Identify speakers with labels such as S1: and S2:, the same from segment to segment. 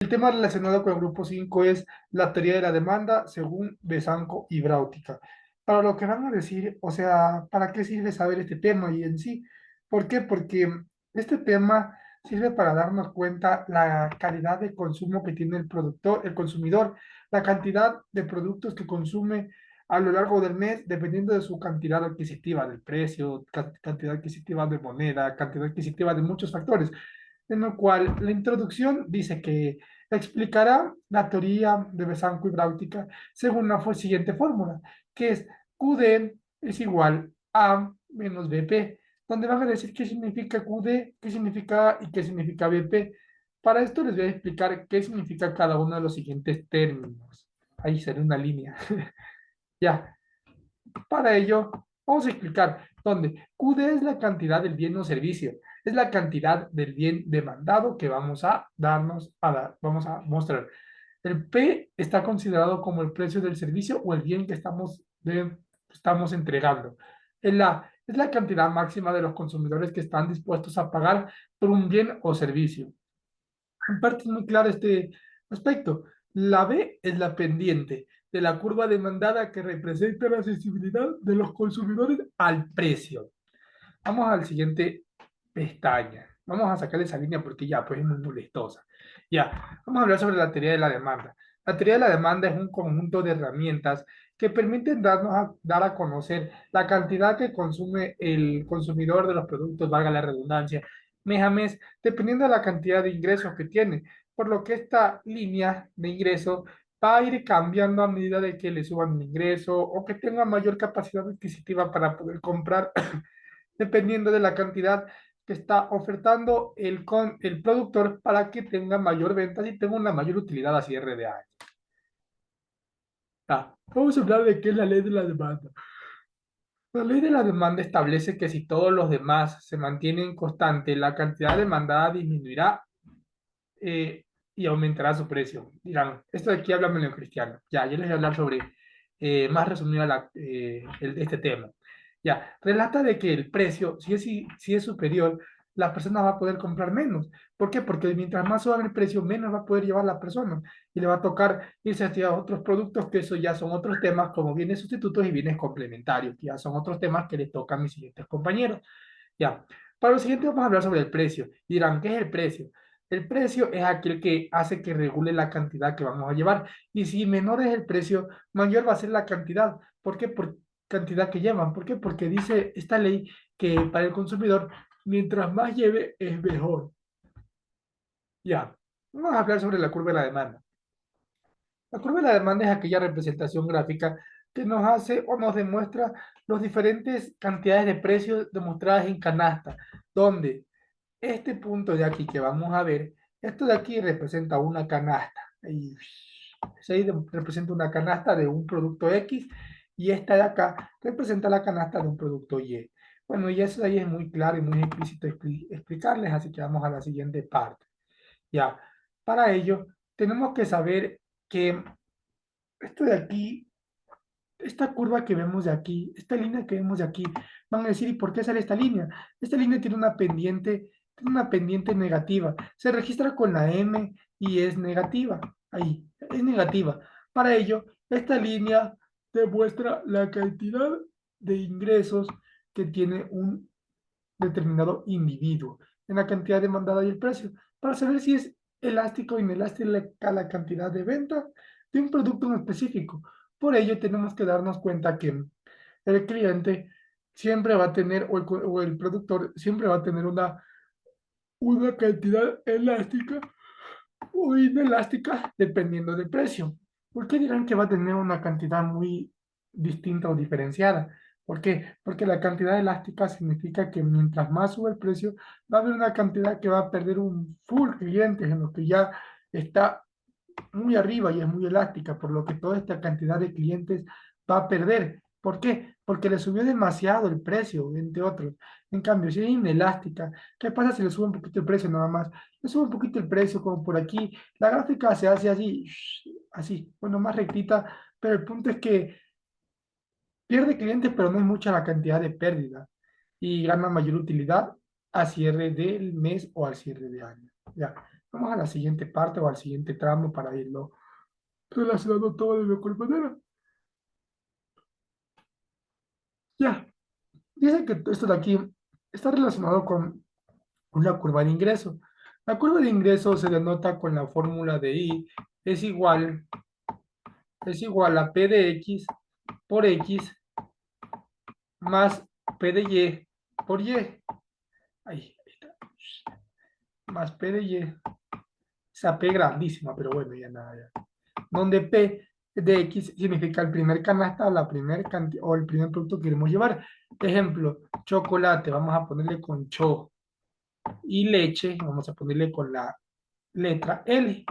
S1: El tema relacionado con el grupo 5 es la teoría de la demanda según Besanco y Bráutica. Para lo que van a decir, o sea, ¿para qué sirve saber este tema y en sí? ¿Por qué? Porque este tema sirve para darnos cuenta la calidad de consumo que tiene el productor, el consumidor, la cantidad de productos que consume a lo largo del mes, dependiendo de su cantidad adquisitiva, del precio, cantidad adquisitiva de moneda, cantidad adquisitiva de muchos factores, en lo cual la introducción dice que explicará la teoría de Besanco y Bráutica según la siguiente fórmula, que es QD es igual a menos BP, donde van a decir qué significa QD, qué significa A y qué significa BP. Para esto les voy a explicar qué significa cada uno de los siguientes términos. Ahí será una línea. Ya, para ello, vamos a explicar dónde QD es la cantidad del bien o servicio, es la cantidad del bien demandado que vamos a vamos a mostrar. El P está considerado como el precio del servicio o el bien que estamos entregando. El A es la cantidad máxima de los consumidores que están dispuestos a pagar por un bien o servicio. En parte es muy claro este aspecto. La B es la pendiente de la curva demandada que representa la sensibilidad de los consumidores al precio. Vamos al siguiente pestaña. Vamos a sacar esa línea porque ya pues es muy molestosa. Ya, vamos a hablar sobre la teoría de la demanda. La teoría de la demanda es un conjunto de herramientas que permiten dar a conocer la cantidad que consume el consumidor de los productos, valga la redundancia, mes a mes, dependiendo de la cantidad de ingresos que tiene. Por lo que esta línea de ingreso va a ir cambiando a medida de que le suban el ingreso o que tenga mayor capacidad adquisitiva para poder comprar dependiendo de la cantidad que está ofertando el productor para que tenga mayor ventas y tenga una mayor utilidad a cierre de año. Vamos a hablar de qué es la ley de la demanda. La ley de la demanda establece que si todos los demás se mantienen constantes, la cantidad demandada disminuirá y aumentará su precio. Dirán, esto de aquí háblamelo en cristiano. Ya, yo les voy a hablar sobre, más resumida este tema. Ya, relata de que el precio, si es superior, la persona va a poder comprar menos. ¿Por qué? Porque mientras más suba el precio, menos va a poder llevar la persona y le va a tocar irse hacia otros productos, que eso ya son otros temas como bienes sustitutos y bienes complementarios, que ya son otros temas que les tocan a mis siguientes compañeros. Ya, para lo siguiente vamos a hablar sobre el precio. Y dirán, ¿qué es el precio? El precio es aquel que hace que regule la cantidad que vamos a llevar. Y si menor es el precio, mayor va a ser la cantidad. ¿Por qué? Por cantidad que llevan. ¿Por qué? Porque dice esta ley que para el consumidor, mientras más lleve, es mejor. Ya, vamos a hablar sobre la curva de la demanda. La curva de la demanda es aquella representación gráfica que nos hace o nos demuestra las diferentes cantidades de precios demostradas en canasta, donde este punto de aquí que vamos a ver, esto de aquí representa una canasta. Ahí, representa una canasta de un producto X y esta de acá representa la canasta de un producto Y. Bueno, y eso de ahí es muy claro y muy explícito explicarles, así que vamos a la siguiente parte. Ya, para ello tenemos que saber que esto de aquí, esta curva que vemos de aquí, esta línea que vemos de aquí, van a decir, ¿y por qué sale esta línea? Esta línea tiene una pendiente negativa. Se registra con la M y es negativa. Ahí, es negativa. Para ello, esta línea demuestra la cantidad de ingresos que tiene un determinado individuo en la cantidad demandada y el precio, para saber si es elástico o inelástica la cantidad de venta de un producto en específico. Por ello, tenemos que darnos cuenta que el cliente siempre va a tener, o el productor siempre va a tener una cantidad elástica o inelástica dependiendo del precio. ¿Por qué dirán que va a tener una cantidad muy distinta o diferenciada? ¿Por qué? Porque la cantidad elástica significa que mientras más sube el precio, va a haber una cantidad que va a perder un full clientes en lo que ya está muy arriba y es muy elástica, por lo que toda esta cantidad de clientes va a perder. ¿Por qué? Porque le subió demasiado el precio, entre otros. En cambio, si es inelástica, ¿qué pasa si le sube un poquito el precio nada más? Le sube un poquito el precio, como por aquí. La gráfica se hace así, así, bueno, más rectita, pero el punto es que pierde clientes, pero no es mucha la cantidad de pérdida y gana mayor utilidad a cierre del mes o al cierre de año. Ya. Vamos a la siguiente parte o al siguiente tramo para irlo relacionando todo de mejor manera. Ya, dice que esto de aquí está relacionado con una curva de ingreso. La curva de ingreso se denota con la fórmula de I es igual, es igual a P de X por X más P de Y por Y. Ahí está. Más P de Y. Esa P grandísima, pero bueno, ya nada, ya. Donde P de X significa el primer canasta o la primer o el primer producto que queremos llevar. Ejemplo, chocolate, vamos a ponerle con cho. Y leche, vamos a ponerle con la letra L.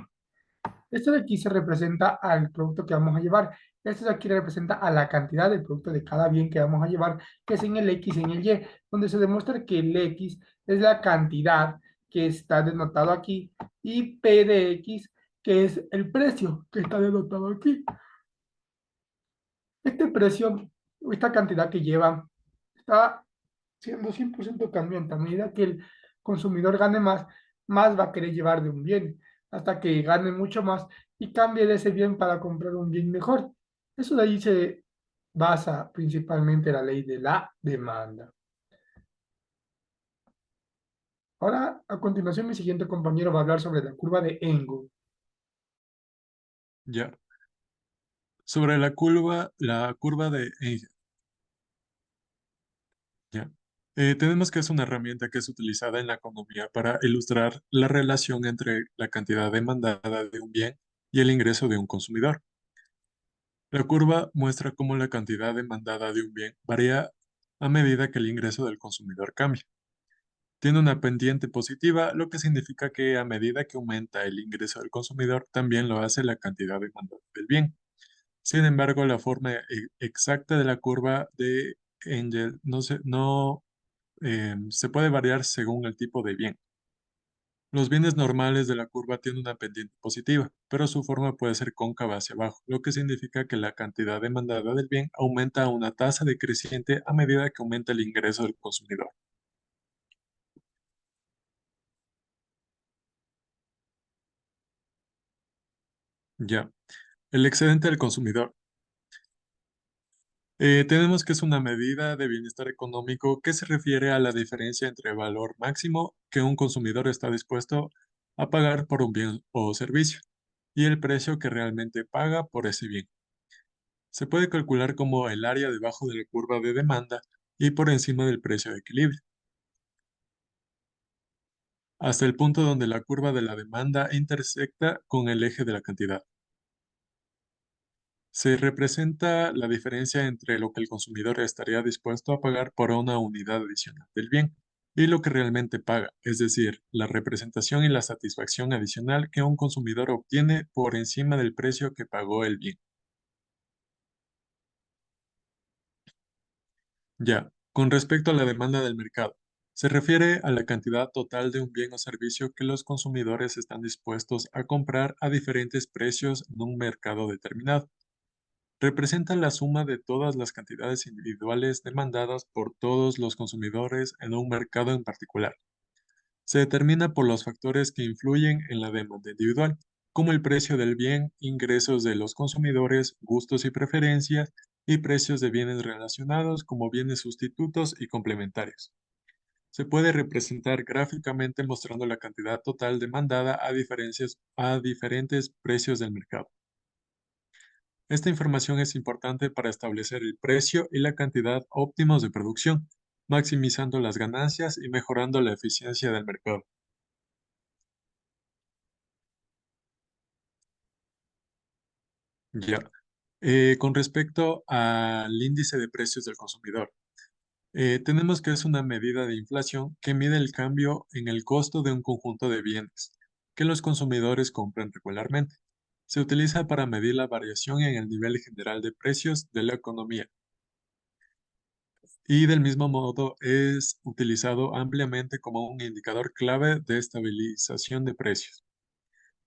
S1: Esto de aquí se representa al producto que vamos a llevar. Esto de aquí representa a la cantidad del producto de cada bien que vamos a llevar, que es en el X y en el Y, donde se demuestra que el X es la cantidad que está denotado aquí y P de X, que es el precio que está denotado aquí. Este precio, esta cantidad que lleva, está siendo 100% cambiante. A medida que el consumidor gane más, más va a querer llevar de un bien, hasta que gane mucho más y cambie de ese bien para comprar un bien mejor. Eso de ahí se basa principalmente la ley de la demanda. Ahora, a continuación, mi siguiente compañero va a hablar sobre la curva de Engel.
S2: Ya. Sobre la curva de Engel, ya. Tenemos que es una herramienta que es utilizada en la economía para ilustrar la relación entre la cantidad demandada de un bien y el ingreso de un consumidor. La curva muestra cómo la cantidad demandada de un bien varía a medida que el ingreso del consumidor cambia. Tiene una pendiente positiva, lo que significa que a medida que aumenta el ingreso del consumidor, también lo hace la cantidad demandada del bien. Sin embargo, la forma exacta de la curva de Engel se puede variar según el tipo de bien. Los bienes normales de la curva tienen una pendiente positiva, pero su forma puede ser cóncava hacia abajo, lo que significa que la cantidad demandada del bien aumenta a una tasa decreciente a medida que aumenta el ingreso del consumidor. Ya. El excedente del consumidor. Tenemos que es una medida de bienestar económico que se refiere a la diferencia entre el valor máximo que un consumidor está dispuesto a pagar por un bien o servicio y el precio que realmente paga por ese bien. Se puede calcular como el área debajo de la curva de demanda y por encima del precio de equilibrio, hasta el punto donde la curva de la demanda intersecta con el eje de la cantidad. Se representa la diferencia entre lo que el consumidor estaría dispuesto a pagar por una unidad adicional del bien y lo que realmente paga, es decir, la representación y la satisfacción adicional que un consumidor obtiene por encima del precio que pagó el bien. Ya, con respecto a la demanda del mercado, se refiere a la cantidad total de un bien o servicio que los consumidores están dispuestos a comprar a diferentes precios en un mercado determinado. Representa la suma de todas las cantidades individuales demandadas por todos los consumidores en un mercado en particular. Se determina por los factores que influyen en la demanda individual, como el precio del bien, ingresos de los consumidores, gustos y preferencias, y precios de bienes relacionados como bienes sustitutos y complementarios. Se puede representar gráficamente mostrando la cantidad total demandada a diferentes precios del mercado. Esta información es importante para establecer el precio y la cantidad óptimos de producción, maximizando las ganancias y mejorando la eficiencia del mercado. Ya. Con respecto al índice de precios del consumidor, tenemos que es una medida de inflación que mide el cambio en el costo de un conjunto de bienes que los consumidores compran regularmente. Se utiliza para medir la variación en el nivel general de precios de la economía. Y del mismo modo es utilizado ampliamente como un indicador clave de estabilización de precios.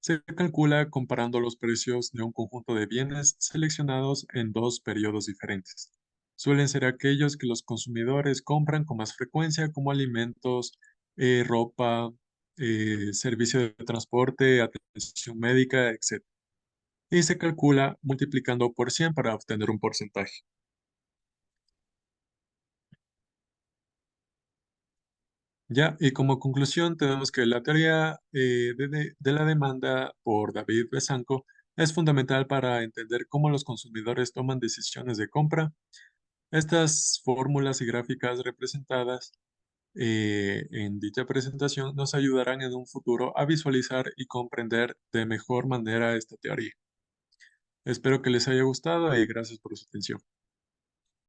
S2: Se calcula comparando los precios de un conjunto de bienes seleccionados en dos periodos diferentes. Suelen ser aquellos que los consumidores compran con más frecuencia como alimentos, ropa, servicio de transporte, atención médica, etc. Y se calcula multiplicando por 100 para obtener un porcentaje. Ya, y como conclusión tenemos que la teoría de la demanda por David Besanko es fundamental para entender cómo los consumidores toman decisiones de compra. Estas fórmulas y gráficas representadas en dicha presentación nos ayudarán en un futuro a visualizar y comprender de mejor manera esta teoría. Espero que les haya gustado y gracias por su atención.